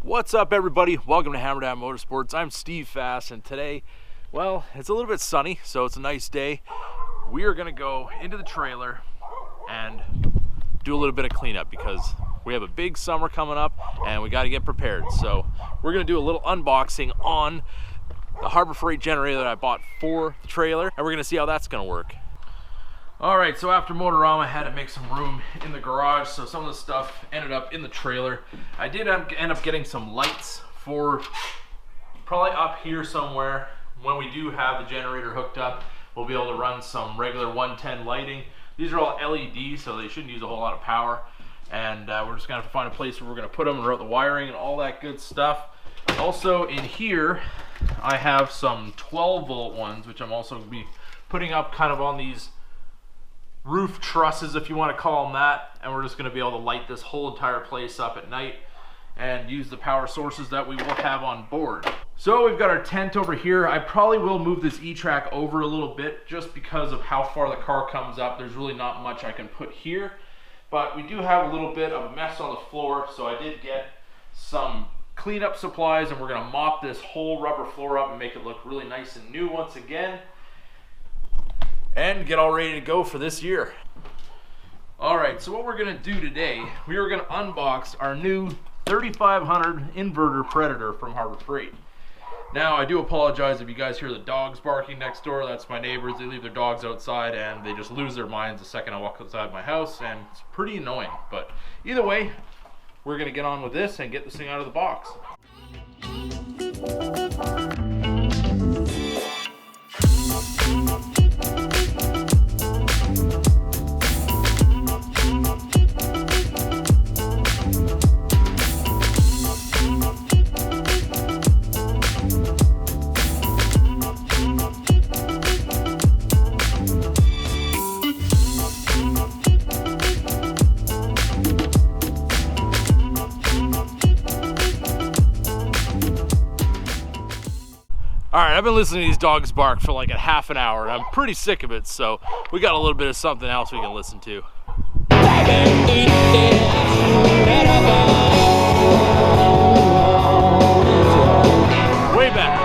What's up, everybody? Welcome to Hammerdown Motorsports. I'm Steve Fass, and today, well, it's a little bit sunny, so it's a nice day. We are gonna go into the trailer and do a little bit of cleanup because we have a big summer coming up and we got to get prepared. So we're gonna do a little unboxing on the Harbor Freight generator that I bought for the trailer, and we're gonna see how that's gonna work. All right, so after Motorama, I had to make some room in the garage, so some of the stuff ended up in the trailer. I did end up getting some lights for probably up here somewhere. When we do have the generator hooked up, we'll be able to run some regular 110 lighting. These are all LEDs, so they shouldn't use a whole lot of power. And we're just gonna have to find a place where we're gonna put them and route the wiring and all that good stuff. Also in here, I have some 12-volt ones, which I'm also gonna be putting up kind of on these roof trusses, if you want to call them that, and we're just going to be able to light this whole entire place up at night and use the power sources that we will have on board. So we've got our tent over here. I probably will move this E-Track over a little bit just because of how far the car comes up. There's really not much I can put here, but we do have a little bit of a mess on the floor, so I did get some cleanup supplies, and we're going to mop this whole rubber floor up and make it look really nice and new once again, and get all ready to go for this year. All right, so what we're gonna do today, we are gonna unbox our new 3500 inverter Predator from Harbor Freight. Now, I do apologize if you guys hear the dogs barking next door. That's my neighbors. They leave their dogs outside and they just lose their minds the second I walk outside my house, and it's pretty annoying. But either way, we're gonna get on with this and get this thing out of the box. All right, I've been listening to these dogs bark for like a half an hour, and I'm pretty sick of it, so we got a little bit of something else we can listen to. Way back.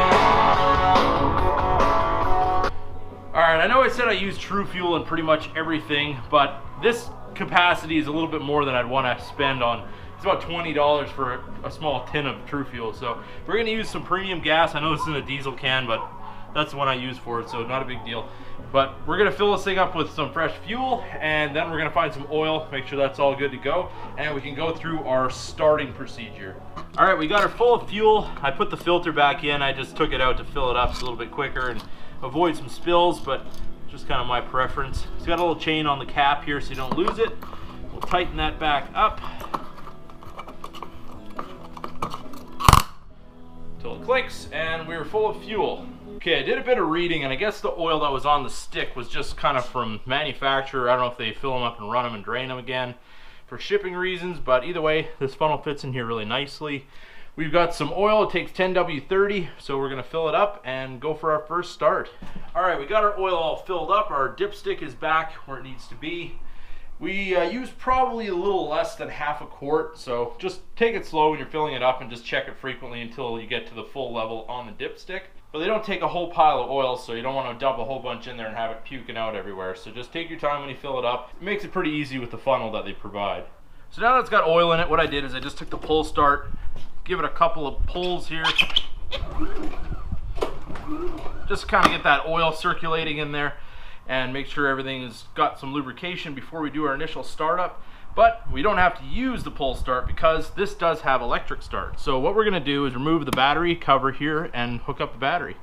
All right, I know I said I use True Fuel in pretty much everything, but this capacity is a little bit more than I'd want to spend on. It's about $20 for a small tin of True Fuel. So we're gonna use some premium gas. I know this is in a diesel can, but that's the one I use for it, so not a big deal. But we're gonna fill this thing up with some fresh fuel, and then we're gonna find some oil, make sure that's all good to go, and we can go through our starting procedure. All right, we got her full of fuel. I put the filter back in. I just took it out to fill it up a little bit quicker and avoid some spills, but just kind of my preference. It's got a little chain on the cap here so you don't lose it. We'll tighten that back up till it clicks, and we're full of fuel. Okay, I did a bit of reading, and I guess the oil that was on the stick was just kind of from manufacturer. I don't know if they fill them up and run them and drain them again for shipping reasons, but either way, this funnel fits in here really nicely. We've got some oil. It takes 10W30, so we're gonna fill it up and go for our first start. All right, we got our oil all filled up. Our dipstick is back where it needs to be. We use probably a little less than half a quart, so just take it slow when you're filling it up and just check it frequently until you get to the full level on the dipstick. But they don't take a whole pile of oil, so you don't want to dump a whole bunch in there and have it puking out everywhere. So just take your time when you fill it up. It makes it pretty easy with the funnel that they provide. So now that it's got oil in it, what I did is I just took the pull start, give it a couple of pulls here. Just kind of get that oil circulating in there, and make sure everything has got some lubrication before we do our initial startup. But we don't have to use the pull start because this does have electric start. So what we're gonna do is remove the battery cover here and hook up the battery.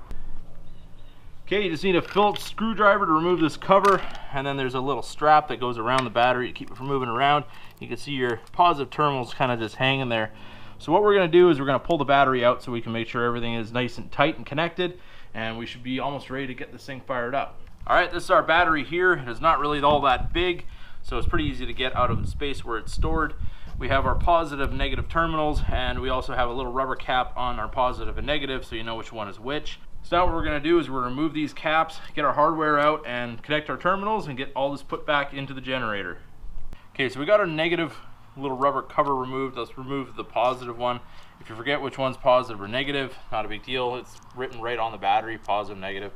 Okay, you just need a Phillips screwdriver to remove this cover, and then there's a little strap that goes around the battery to keep it from moving around. You can see your positive terminals kind of just hanging there. So what we're gonna do is we're gonna pull the battery out so we can make sure everything is nice and tight and connected, and we should be almost ready to get this thing fired up. All right, this is our battery here. It is not really all that big, so it's pretty easy to get out of the space where it's stored. We have our positive and negative terminals, and we also have a little rubber cap on our positive and negative so you know which one is which. So now what we're gonna do is we're gonna remove these caps, get our hardware out, and connect our terminals and get all this put back into the generator. Okay, so we got our negative little rubber cover removed. Let's remove the positive one. If you forget which one's positive or negative, not a big deal. It's written right on the battery, positive, negative.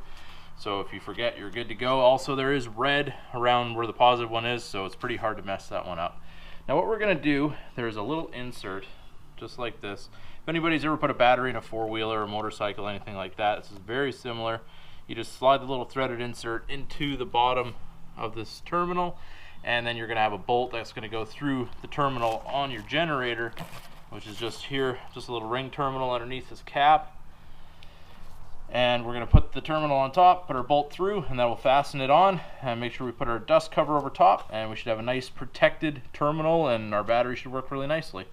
So if you forget, you're good to go. Also, there is red around where the positive one is, so it's pretty hard to mess that one up. Now what we're gonna do, there's a little insert, just like this. If anybody's ever put a battery in a four-wheeler or motorcycle, anything like that, this is very similar. You just slide the little threaded insert into the bottom of this terminal, and then you're gonna have a bolt that's gonna go through the terminal on your generator, which is just here, just a little ring terminal underneath this cap. And we're gonna put the terminal on top, put our bolt through, and that will fasten it on, and make sure we put our dust cover over top, and we should have a nice protected terminal, and our battery should work really nicely.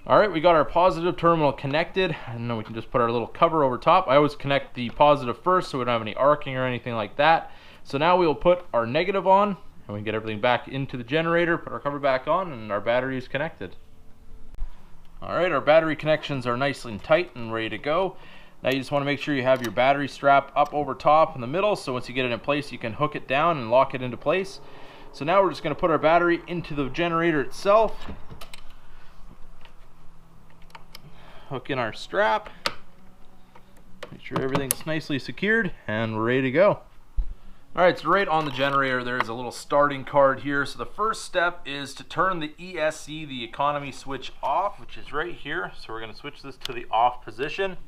All right, we got our positive terminal connected, and then we can just put our little cover over top. I always connect the positive first so we don't have any arcing or anything like that. So now we will put our negative on, and we can get everything back into the generator, put our cover back on, and our battery is connected. All right, our battery connections are nice and tight and ready to go. Now you just want to make sure you have your battery strap up over top in the middle, so once you get it in place, you can hook it down and lock it into place. So now we're just going to put our battery into the generator itself. Hook in our strap. Make sure everything's nicely secured, and we're ready to go. All right, so right on the generator, there is a little starting card here. So the first step is to turn the ESC, the economy switch, off, which is right here. So we're gonna switch this to the off position.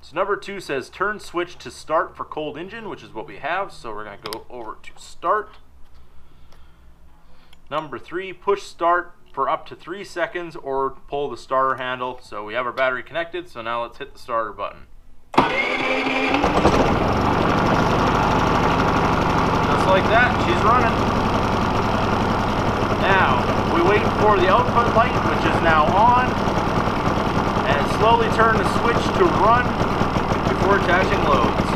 So number 2 says turn switch to start for cold engine, which is what we have. So we're gonna go over to start. Number 3, push start for up to 3 seconds or pull the starter handle. So we have our battery connected, so now let's hit the starter button. Like that, she's running. Now, we wait for the output light, which is now on, and slowly turn the switch to run before attaching loads.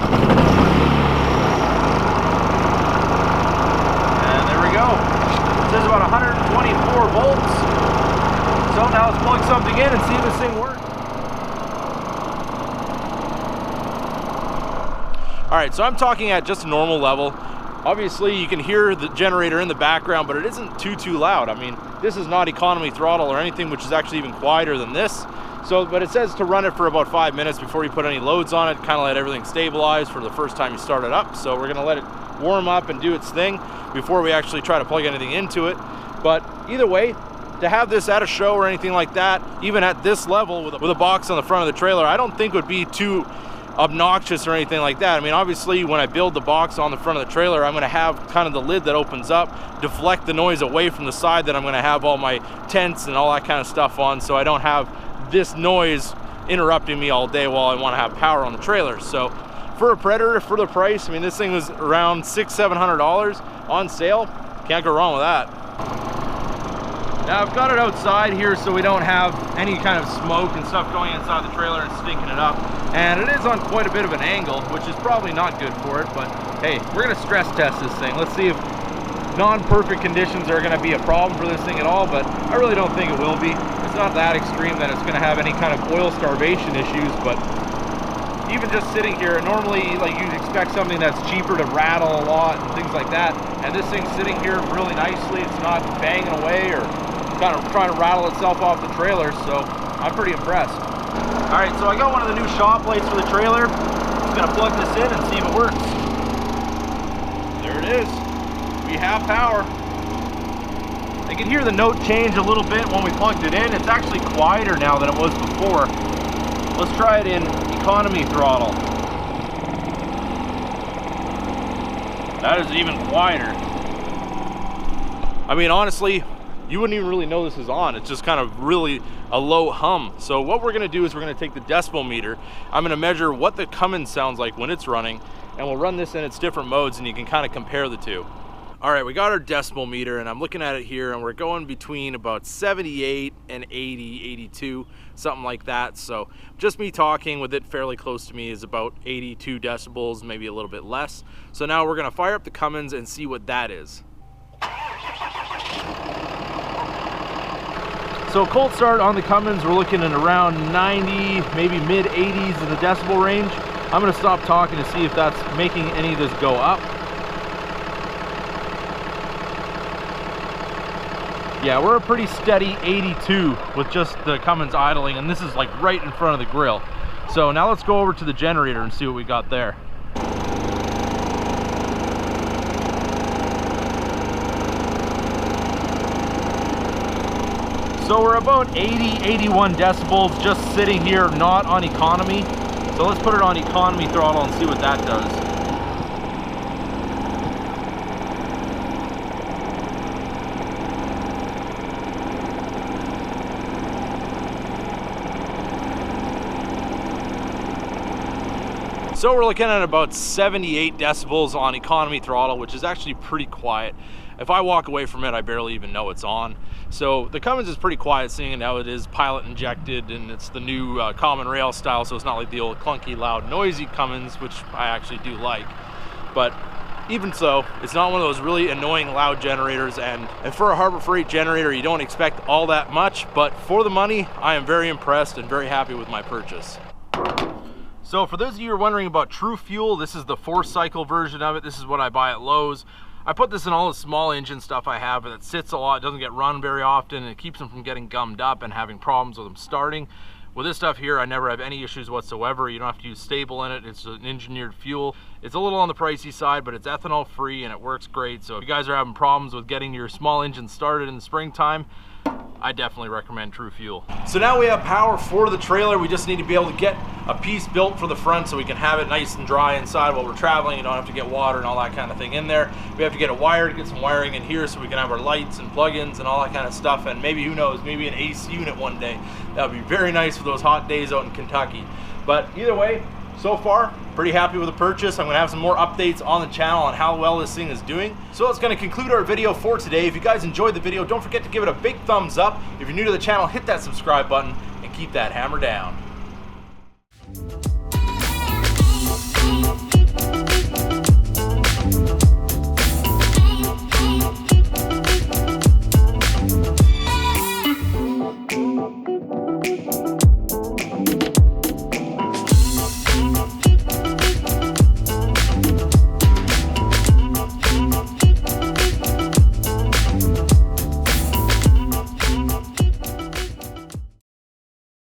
And there we go. It says about 124 volts. So now let's plug something in and see if this thing works. All right, so I'm talking at just a normal level. Obviously, you can hear the generator in the background, but it isn't too loud. I mean, this is not economy throttle or anything, which is actually even quieter than this. So, but it says to run it for about 5 minutes before you put any loads on it, kind of let everything stabilize for the first time you start it up. So we're gonna let it warm up and do its thing before we actually try to plug anything into it. But either way, to have this at a show or anything like that, even at this level with a box on the front of the trailer, I don't think would be too obnoxious or anything like that. I mean, obviously when I build the box on the front of the trailer, I'm going to have kind of the lid that opens up, deflect the noise away from the side that I'm going to have all my tents and all that kind of stuff on, so I don't have this noise interrupting me all day while I want to have power on the trailer. So for a Predator, for the price, I mean, this thing was around $600–700 on sale. Can't go wrong with that. Now I've got it outside here so we don't have any kind of smoke and stuff going inside the trailer and stinking it up. And it is on quite a bit of an angle, which is probably not good for it, but hey, we're gonna stress test this thing. Let's see if non-perfect conditions are gonna be a problem for this thing at all, but I really don't think it will be. It's not that extreme that it's gonna have any kind of oil starvation issues, but even just sitting here, normally like you'd expect something that's cheaper to rattle a lot and things like that, and this thing's sitting here really nicely. It's not banging away or kind of trying to rattle itself off the trailer, so I'm pretty impressed. All right, so I got one of the new shop lights for the trailer. Just gonna plug this in and see if it works. There it is. We have power. I can hear the note change a little bit when we plugged it in. It's actually quieter now than it was before. Let's try it in economy throttle. That is even quieter. I mean, honestly, you wouldn't even really know this is on. It's just kind of really a low hum. So what we're gonna do is we're gonna take the decibel meter. I'm gonna measure what the Cummins sounds like when it's running, and we'll run this in its different modes and you can kind of compare the two. All right, we got our decibel meter and I'm looking at it here and we're going between about 78 and 80, 82, something like that. So just me talking with it fairly close to me is about 82 decibels, maybe a little bit less. So now we're gonna fire up the Cummins and see what that is. So cold start on the Cummins, we're looking at around 90, maybe mid 80s in the decibel range. I'm gonna stop talking to see if that's making any of this go up. Yeah, we're a pretty steady 82 with just the Cummins idling, and this is like right in front of the grill. So now let's go over to the generator and see what we got there. So we're about 80, 81 decibels just sitting here, not on economy. So let's put it on economy throttle and see what that does. So we're looking at about 78 decibels on economy throttle, which is actually pretty quiet. If I walk away from it, I barely even know it's on. So the Cummins is pretty quiet, seeing how it is pilot injected and it's the new common rail style, so it's not like the old clunky, loud, noisy Cummins, which I actually do like. But even so, it's not one of those really annoying loud generators, and for a Harbor Freight generator, you don't expect all that much, but for the money, I am very impressed and very happy with my purchase. So for those of you who are wondering about True Fuel, this is the 4-cycle version of it. This is what I buy at Lowe's. I put this in all the small engine stuff I have, and it sits a lot, it doesn't get run very often, and it keeps them from getting gummed up and having problems with them starting. With this stuff here, I never have any issues whatsoever. You don't have to use stable in it. It's an engineered fuel. It's a little on the pricey side, but it's ethanol free and it works great. So if you guys are having problems with getting your small engine started in the springtime, I definitely recommend True Fuel. So now we have power for the trailer. We just need to be able to get a piece built for the front so we can have it nice and dry inside while we're traveling. You don't have to get water and all that kind of thing in there. We have to get a wire to get some wiring in here so we can have our lights and plugins and all that kind of stuff. And maybe, who knows, maybe an AC unit one day. That would be very nice for those hot days out in Kentucky. But either way, so far, pretty happy with the purchase. I'm gonna have some more updates on the channel on how well this thing is doing. So that's gonna conclude our video for today. If you guys enjoyed the video, don't forget to give it a big thumbs up. If you're new to the channel, hit that subscribe button and keep that hammer down.